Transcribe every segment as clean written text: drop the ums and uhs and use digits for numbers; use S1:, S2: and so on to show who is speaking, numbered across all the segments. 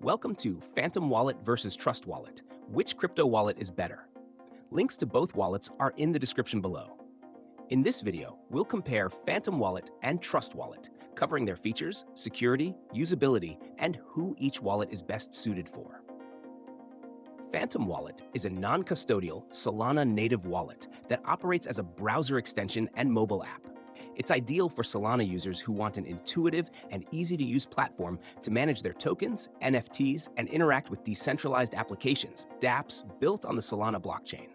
S1: Welcome to Phantom Wallet versus Trust Wallet. Which crypto wallet is better? Links to both wallets are in the description below. In this video, we'll compare Phantom Wallet and Trust Wallet, covering their features, security, usability, and who each wallet is best suited for. Phantom Wallet is a non-custodial Solana native wallet that operates as a browser extension and mobile app. It's ideal for Solana users who want an intuitive and easy-to-use platform to manage their tokens, NFTs, and interact with decentralized applications, dApps, built on the Solana blockchain.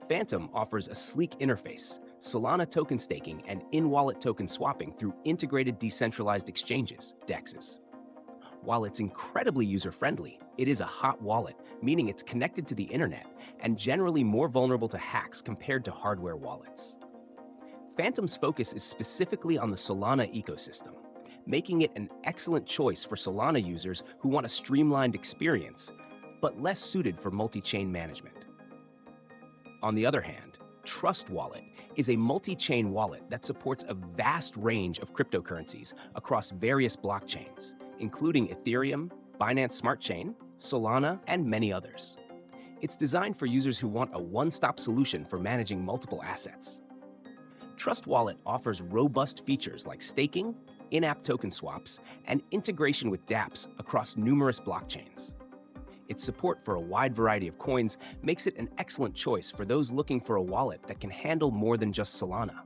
S1: Phantom offers a sleek interface, Solana token staking, and in-wallet token swapping through integrated decentralized exchanges, DEXs. While it's incredibly user-friendly, it is a hot wallet, meaning it's connected to the internet and generally more vulnerable to hacks compared to hardware wallets. Phantom's focus is specifically on the Solana ecosystem, making it an excellent choice for Solana users who want a streamlined experience, but less suited for multi-chain management. On the other hand, Trust Wallet is a multi-chain wallet that supports a vast range of cryptocurrencies across various blockchains, including Ethereum, Binance Smart Chain, Solana, and many others. It's designed for users who want a one-stop solution for managing multiple assets. Trust Wallet offers robust features like staking, in-app token swaps, and integration with dApps across numerous blockchains. Its support for a wide variety of coins makes it an excellent choice for those looking for a wallet that can handle more than just Solana.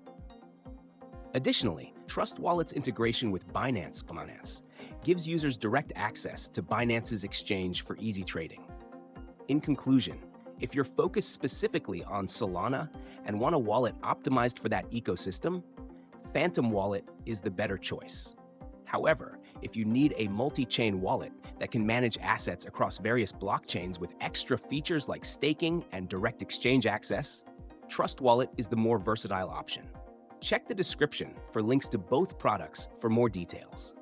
S1: Additionally, Trust Wallet's integration with Binance gives users direct access to Binance's exchange for easy trading. In conclusion, if you're focused specifically on Solana and want a wallet optimized for that ecosystem, Phantom Wallet is the better choice. However, if you need a multi-chain wallet that can manage assets across various blockchains with extra features like staking and direct exchange access, Trust Wallet is the more versatile option. Check the description for links to both products for more details.